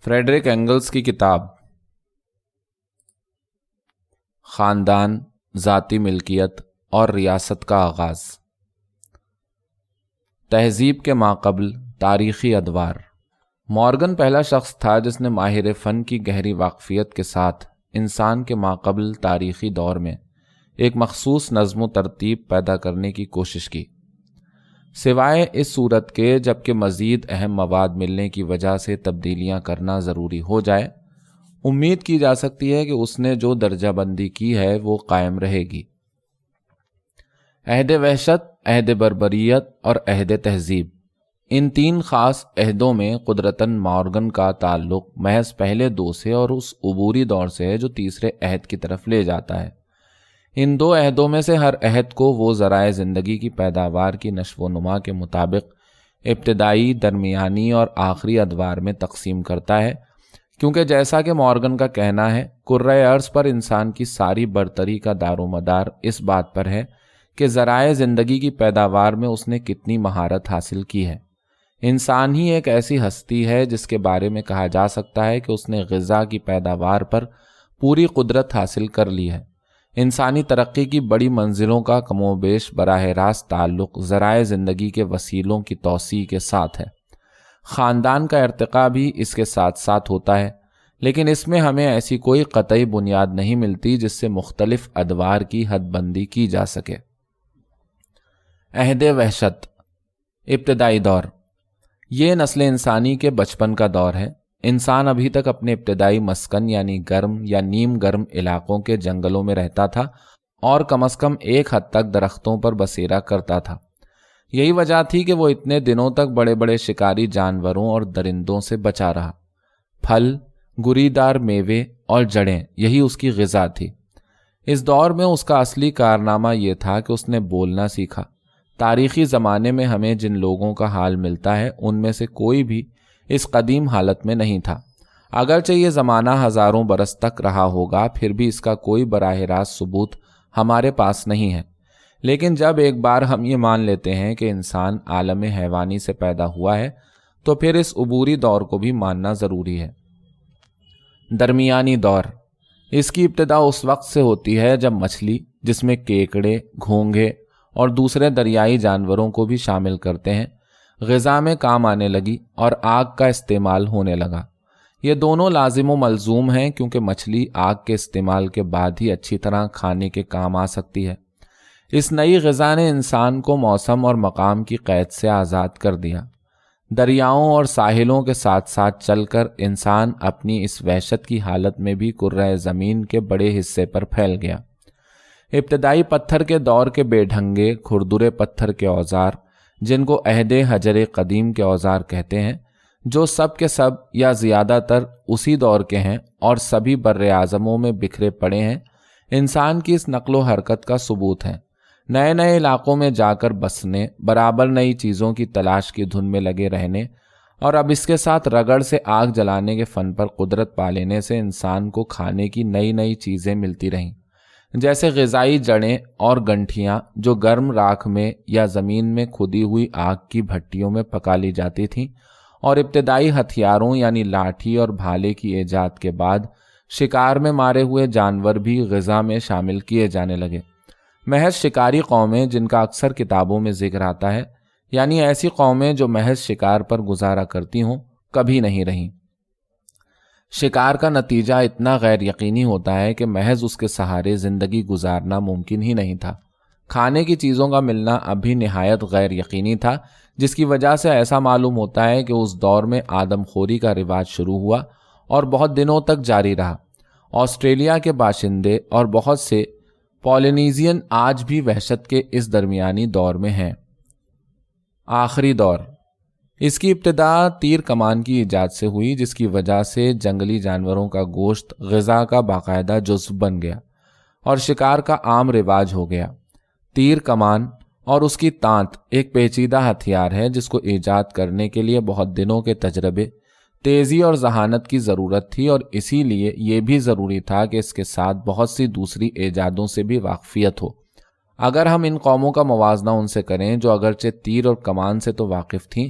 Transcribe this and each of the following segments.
Frederick angles کی کتاب خاندان، ذاتی ملکیت اور ریاست کا آغاز۔ تہذیب کے ماقبل تاریخی ادوار۔ مورگن پہلا شخص تھا جس نے ماہر فن کی گہری واقفیت کے ساتھ انسان کے ماقبل تاریخی دور میں ایک مخصوص نظم و ترتیب پیدا کرنے کی کوشش کی، سوائے اس صورت کے جبکہ مزید اہم مواد ملنے کی وجہ سے تبدیلیاں کرنا ضروری ہو جائے۔ امید کی جا سکتی ہے کہ اس نے جو درجہ بندی کی ہے وہ قائم رہے گی۔ عہد وحشت، عہد بربریت اور عہد تہذیب، ان تین خاص عہدوں میں قدرتاً مورگن کا تعلق محض پہلے دو سے اور اس عبوری دور سے ہے جو تیسرے عہد کی طرف لے جاتا ہے۔ ان دو عہدوں میں سے ہر عہد کو وہ ذرائع زندگی کی پیداوار کی نشو و نما کے مطابق ابتدائی، درمیانی اور آخری ادوار میں تقسیم کرتا ہے، کیونکہ جیسا کہ مورگن کا کہنا ہے، کرۂ ارض پر انسان کی ساری برتری کا دار و مدار اس بات پر ہے کہ ذرائع زندگی کی پیداوار میں اس نے کتنی مہارت حاصل کی ہے۔ انسان ہی ایک ایسی ہستی ہے جس کے بارے میں کہا جا سکتا ہے کہ اس نے غذا کی پیداوار پر پوری قدرت حاصل کر لی ہے۔ انسانی ترقی کی بڑی منزلوں کا کم و بیش براہ راست تعلق ذرائع زندگی کے وسیلوں کی توسیع کے ساتھ ہے۔ خاندان کا ارتقاء بھی اس کے ساتھ ساتھ ہوتا ہے، لیکن اس میں ہمیں ایسی کوئی قطعی بنیاد نہیں ملتی جس سے مختلف ادوار کی حد بندی کی جا سکے۔ عہد وحشت، ابتدائی دور۔ یہ نسل انسانی کے بچپن کا دور ہے۔ انسان ابھی تک اپنے ابتدائی مسکن یعنی گرم یا نیم گرم علاقوں کے جنگلوں میں رہتا تھا اور کم از کم ایک حد تک درختوں پر بسیرا کرتا تھا۔ یہی وجہ تھی کہ وہ اتنے دنوں تک بڑے بڑے شکاری جانوروں اور درندوں سے بچا رہا۔ پھل، گری دار میوے اور جڑیں، یہی اس کی غذا تھی۔ اس دور میں اس کا اصلی کارنامہ یہ تھا کہ اس نے بولنا سیکھا۔ تاریخی زمانے میں ہمیں جن لوگوں کا حال ملتا ہے ان میں سے کوئی بھی اس قدیم حالت میں نہیں تھا۔ اگرچہ یہ زمانہ ہزاروں برس تک رہا ہوگا، پھر بھی اس کا کوئی براہ راست ثبوت ہمارے پاس نہیں ہے۔ لیکن جب ایک بار ہم یہ مان لیتے ہیں کہ انسان عالم حیوانی سے پیدا ہوا ہے تو پھر اس عبوری دور کو بھی ماننا ضروری ہے۔ درمیانی دور۔ اس کی ابتدا اس وقت سے ہوتی ہے جب مچھلی، جس میں کیکڑے، گھونگھے اور دوسرے دریائی جانوروں کو بھی شامل کرتے ہیں، غذا میں کام آنے لگی اور آگ کا استعمال ہونے لگا۔ یہ دونوں لازم و ملزوم ہیں کیونکہ مچھلی آگ کے استعمال کے بعد ہی اچھی طرح کھانے کے کام آ سکتی ہے۔ اس نئی غذا نے انسان کو موسم اور مقام کی قید سے آزاد کر دیا۔ دریاؤں اور ساحلوں کے ساتھ ساتھ چل کر انسان اپنی اس وحشت کی حالت میں بھی کرۂ زمین کے بڑے حصے پر پھیل گیا۔ ابتدائی پتھر کے دور کے بے ڈھنگے کھردرے پتھر کے اوزار، جن کو عہد حجر قدیم کے اوزار کہتے ہیں، جو سب کے سب یا زیادہ تر اسی دور کے ہیں اور سبھی بر اعظموں میں بکھرے پڑے ہیں، انسان کی اس نقل و حرکت کا ثبوت ہے۔ نئے نئے علاقوں میں جا کر بسنے، برابر نئی چیزوں کی تلاش کی دھن میں لگے رہنے اور اب اس کے ساتھ رگڑ سے آگ جلانے کے فن پر قدرت پا لینے سے انسان کو کھانے کی نئی نئی چیزیں ملتی رہیں، جیسے غذائی جڑیں اور گنٹھیاں جو گرم راکھ میں یا زمین میں کھدی ہوئی آگ کی بھٹیوں میں پکا لی جاتی تھیں، اور ابتدائی ہتھیاروں یعنی لاٹھی اور بھالے کی ایجاد کے بعد شکار میں مارے ہوئے جانور بھی غذا میں شامل کیے جانے لگے۔ محض شکاری قومیں، جن کا اکثر کتابوں میں ذکر آتا ہے، یعنی ایسی قومیں جو محض شکار پر گزارا کرتی ہوں، کبھی نہیں رہیں۔ شکار کا نتیجہ اتنا غیر یقینی ہوتا ہے کہ محض اس کے سہارے زندگی گزارنا ممکن ہی نہیں تھا۔ کھانے کی چیزوں کا ملنا اب بھی نہایت غیر یقینی تھا، جس کی وجہ سے ایسا معلوم ہوتا ہے کہ اس دور میں آدم خوری کا رواج شروع ہوا اور بہت دنوں تک جاری رہا۔ آسٹریلیا کے باشندے اور بہت سے پولینیزین آج بھی وحشت کے اس درمیانی دور میں ہیں۔ آخری دور۔ اس کی ابتدا تیر کمان کی ایجاد سے ہوئی، جس کی وجہ سے جنگلی جانوروں کا گوشت غذا کا باقاعدہ جزو بن گیا اور شکار کا عام رواج ہو گیا۔ تیر کمان اور اس کی تانت ایک پیچیدہ ہتھیار ہے جس کو ایجاد کرنے کے لیے بہت دنوں کے تجربے، تیزی اور ذہانت کی ضرورت تھی، اور اسی لیے یہ بھی ضروری تھا کہ اس کے ساتھ بہت سی دوسری ایجادوں سے بھی واقفیت ہو۔ اگر ہم ان قوموں کا موازنہ ان سے کریں جو اگرچہ تیر اور کمان سے تو واقف تھیں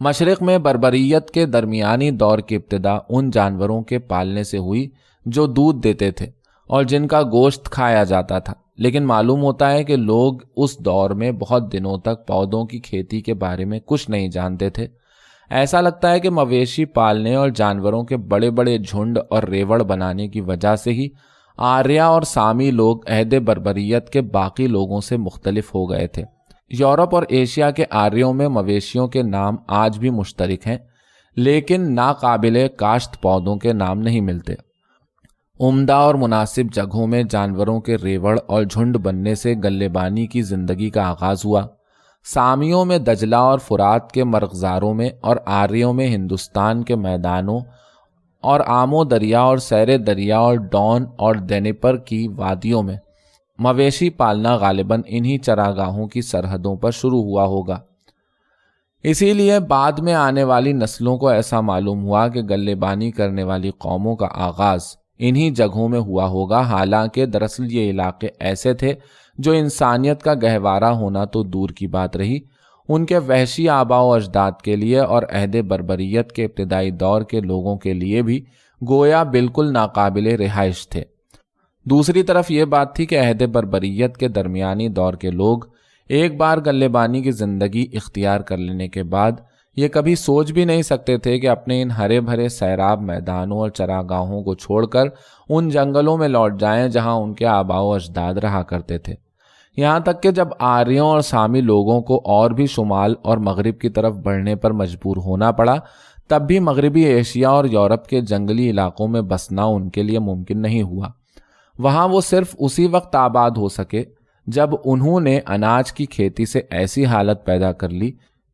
مشرق میں بربریت کے درمیانی دور کی ابتدا ان جانوروں کے پالنے سے ہوئی جو دودھ دیتے تھے اور جن کا گوشت کھایا جاتا تھا، لیکن معلوم ہوتا ہے کہ لوگ اس دور میں بہت دنوں تک پودوں کی کھیتی کے بارے میں کچھ نہیں جانتے تھے۔ ایسا لگتا ہے کہ مویشی پالنے اور جانوروں کے بڑے بڑے جھنڈ اور ریوڑ بنانے کی وجہ سے ہی آریہ اور سامی لوگ عہد بربریت کے باقی لوگوں سے مختلف ہو گئے تھے۔ یورپ اور ایشیا کے آریوں میں مویشیوں کے نام آج بھی مشترک ہیں، لیکن ناقابل کاشت پودوں کے نام نہیں ملتے۔ عمدہ اور مناسب جگہوں میں جانوروں کے ریوڑ اور جھنڈ بننے سے گلے بانی کی زندگی کا آغاز ہوا۔ سامیوں میں دجلہ اور فرات کے مرغزاروں میں، اور آریوں میں ہندوستان کے میدانوں اور آمو دریا اور سیر دریا اور ڈون اور دینپر کی وادیوں میں مویشی پالنا غالباً انہی چراگاہوں کی سرحدوں پر شروع ہوا ہوگا۔ اسی لیے بعد میں آنے والی نسلوں کو ایسا معلوم ہوا کہ گلے بانی کرنے والی قوموں کا آغاز انہی جگہوں میں ہوا ہوگا، حالانکہ دراصل یہ علاقے ایسے تھے جو انسانیت کا گہوارہ ہونا تو دور کی بات رہی، ان کے وحشی آباء و اجداد کے لیے اور عہد بربریت کے ابتدائی دور کے لوگوں کے لیے بھی گویا بالکل ناقابل رہائش تھے۔ دوسری طرف یہ بات تھی کہ عہد بربریت کے درمیانی دور کے لوگ ایک بار گلے بانی کی زندگی اختیار کر لینے کے بعد یہ کبھی سوچ بھی نہیں سکتے تھے کہ اپنے ان ہرے بھرے سیراب میدانوں اور چراگاہوں کو چھوڑ کر ان جنگلوں میں لوٹ جائیں جہاں ان کے آباء و اجداد رہا کرتے تھے۔ یہاں تک کہ جب آریوں اور سامی لوگوں کو اور بھی شمال اور مغرب کی طرف بڑھنے پر مجبور ہونا پڑا، تب بھی مغربی ایشیا اور یورپ کے جنگلی علاقوں میں بسنا ان کے لیے ممکن نہیں ہوا۔ وہاں وہ صرف اسی وقت آباد ہو سکے جب انہوں نے اناج کی کھیتی سے ایسی حالت پیدا کر لی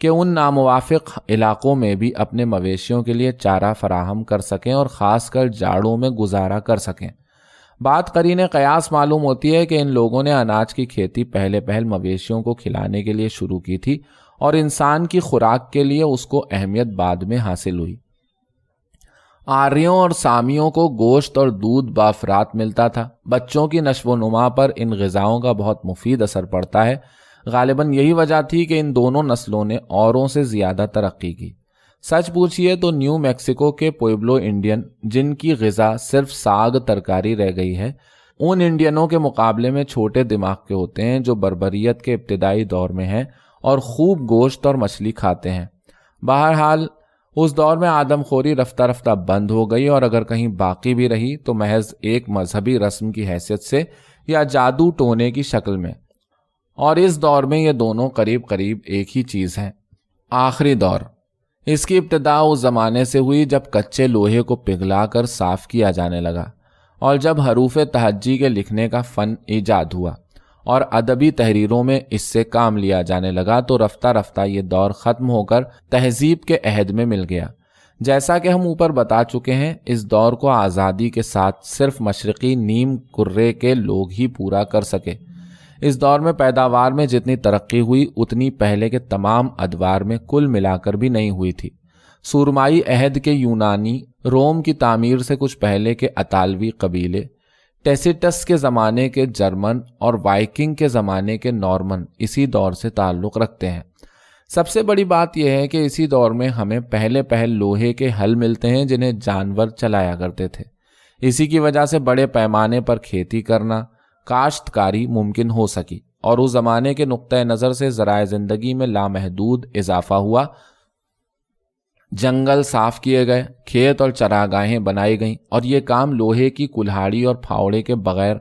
کہ ان ناموافق علاقوں میں بھی اپنے مویشیوں کے لیے چارہ فراہم کر سکیں اور خاص کر جاڑوں میں گزارا کر سکیں۔ بات قرین قیاس معلوم ہوتی ہے کہ ان لوگوں نے اناج کی کھیتی پہل مویشیوں کو کھلانے کے لیے شروع کی تھی اور انسان کی خوراک کے لیے اس کو اہمیت بعد میں حاصل ہوئی۔ آریوں اور سامیوں کو گوشت اور دودھ بافرات ملتا تھا۔ بچوں کی نشو و نما پر ان غذاؤں کا بہت مفید اثر پڑتا ہے۔ غالباً یہی وجہ تھی کہ ان دونوں نسلوں نے اوروں سے زیادہ ترقی کی۔ سچ پوچھئے تو نیو میکسیکو کے پوئبلو انڈین، جن کی غذا صرف ساگ ترکاری رہ گئی ہے، ان انڈینوں کے مقابلے میں چھوٹے دماغ کے ہوتے ہیں جو بربریت کے ابتدائی دور میں ہیں اور خوب گوشت اور مچھلی کھاتے ہیں۔ بہرحال اس دور میں آدم خوری رفتہ رفتہ بند ہو گئی، اور اگر کہیں باقی بھی رہی تو محض ایک مذہبی رسم کی حیثیت سے یا جادو ٹونے کی شکل میں، اور اس دور میں یہ دونوں قریب قریب ایک ہی چیز ہیں۔ آخری دور، اس کی ابتدا اس زمانے سے ہوئی جب کچے لوہے کو پگھلا کر صاف کیا جانے لگا، اور جب حروف تہجی کے لکھنے کا فن ایجاد ہوا اور ادبی تحریروں میں اس سے کام لیا جانے لگا، تو رفتہ رفتہ یہ دور ختم ہو کر تہذیب کے عہد میں مل گیا۔ جیسا کہ ہم اوپر بتا چکے ہیں، اس دور کو آزادی کے ساتھ صرف مشرقی نیم کرے کے لوگ ہی پورا کر سکے۔ اس دور میں پیداوار میں جتنی ترقی ہوئی اتنی پہلے کے تمام ادوار میں کل ملا کر بھی نہیں ہوئی تھی۔ سورمائی عہد کے یونانی، روم کی تعمیر سے کچھ پہلے کے اطالوی قبیلے، ٹیسیٹس کے زمانے کے جرمن اور وائکنگ کے زمانے کے نارمن اسی دور سے تعلق رکھتے ہیں۔ سب سے بڑی بات یہ ہے کہ اسی دور میں ہمیں پہل لوہے کے ہل ملتے ہیں جنہیں جانور چلایا کرتے تھے۔ اسی کی وجہ سے بڑے پیمانے پر کھیتی کرنا، کاشتکاری ممکن ہو سکی، اور اس زمانے کے نقطۂ نظر سے ذرائع زندگی میں لامحدود اضافہ ہوا۔ جنگل صاف کیے گئے، کھیت اور چراگاہیں بنائی گئیں، اور یہ کام لوہے کی کلہاڑی اور پھاوڑے کے بغیر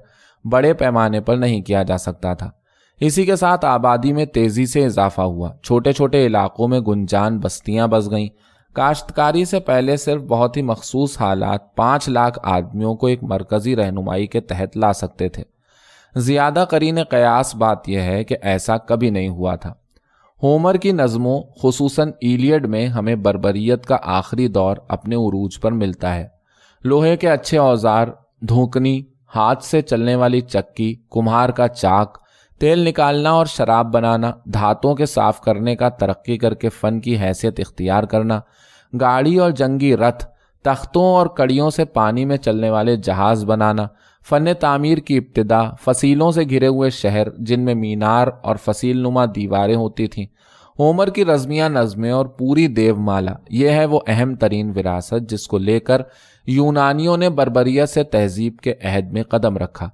بڑے پیمانے پر نہیں کیا جا سکتا تھا۔ اسی کے ساتھ آبادی میں تیزی سے اضافہ ہوا، چھوٹے چھوٹے علاقوں میں گنجان بستیاں بس گئیں۔ کاشتکاری سے پہلے صرف بہت ہی مخصوص حالات 5 لاکھ آدمیوں کو ایک مرکزی رہنمائی کے تحت لا سکتے تھے۔ زیادہ قرین قیاس بات یہ ہے کہ ایسا کبھی نہیں ہوا تھا۔ ہومر کی نظموں خصوصاً ایلیڈ میں ہمیں بربریت کا آخری دور اپنے عروج پر ملتا ہے۔ لوہے کے اچھے اوزار، دھوکنی، ہاتھ سے چلنے والی چکی، کمہار کا چاک، تیل نکالنا اور شراب بنانا، دھاتوں کے صاف کرنے کا ترقی کر کے فن کی حیثیت اختیار کرنا، گاڑی اور جنگی رتھ، تختوں اور کڑیوں سے پانی میں چلنے والے جہاز بنانا، فن تعمیر کی ابتدا، فصیلوں سے گھرے ہوئے شہر جن میں مینار اور فصیل نما دیواریں ہوتی تھیں، ہومر کی رزمیہ نظمیں اور پوری دیو مالا، یہ ہے وہ اہم ترین وراثت جس کو لے کر یونانیوں نے بربریت سے تہذیب کے عہد میں قدم رکھا۔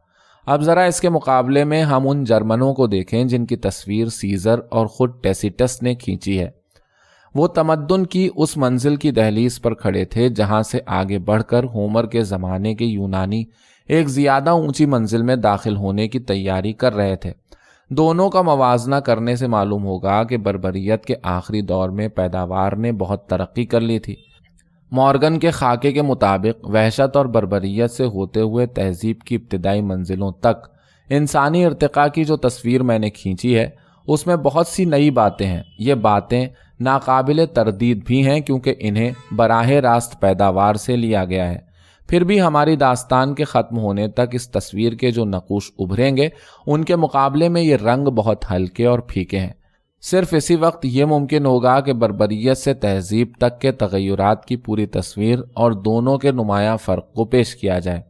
اب ذرا اس کے مقابلے میں ہم ان جرمنوں کو دیکھیں جن کی تصویر سیزر اور خود ٹیسیٹس نے کھینچی ہے۔ وہ تمدن کی اس منزل کی دہلیز پر کھڑے تھے جہاں سے آگے بڑھ کر ہومر کے زمانے کے یونانی ایک زیادہ اونچی منزل میں داخل ہونے کی تیاری کر رہے تھے۔ دونوں کا موازنہ کرنے سے معلوم ہوگا کہ بربریت کے آخری دور میں پیداوار نے بہت ترقی کر لی تھی۔ مورگن کے خاکے کے مطابق وحشت اور بربریت سے ہوتے ہوئے تہذیب کی ابتدائی منزلوں تک انسانی ارتقاء کی جو تصویر میں نے کھینچی ہے اس میں بہت سی نئی باتیں ہیں۔ یہ باتیں ناقابل تردید بھی ہیں کیونکہ انہیں براہ راست پیداوار سے لیا گیا ہے۔ پھر بھی ہماری داستان کے ختم ہونے تک اس تصویر کے جو نقوش ابھریں گے ان کے مقابلے میں یہ رنگ بہت ہلکے اور پھیکے ہیں۔ صرف اسی وقت یہ ممکن ہوگا کہ بربریت سے تہذیب تک کے تغیرات کی پوری تصویر اور دونوں کے نمایاں فرق کو پیش کیا جائے۔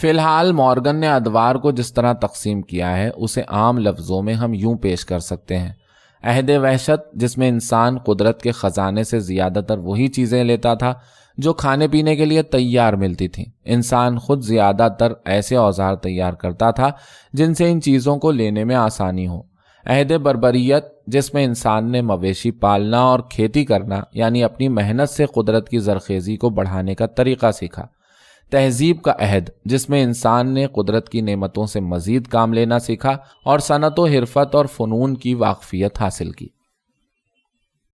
فی الحال مورگن نے ادوار کو جس طرح تقسیم کیا ہے اسے عام لفظوں میں ہم یوں پیش کر سکتے ہیں۔ عہد وحشت، جس میں انسان قدرت کے خزانے سے زیادہ تر وہی چیزیں لیتا تھا جو کھانے پینے کے لیے تیار ملتی تھیں۔ انسان خود زیادہ تر ایسے اوزار تیار کرتا تھا جن سے ان چیزوں کو لینے میں آسانی ہو۔ عہد بربریت، جس میں انسان نے مویشی پالنا اور کھیتی کرنا یعنی اپنی محنت سے قدرت کی زرخیزی کو بڑھانے کا طریقہ سیکھا۔ تہذیب کا عہد، جس میں انسان نے قدرت کی نعمتوں سے مزید کام لینا سیکھا اور صنعت و حرفت اور فنون کی واقفیت حاصل کی۔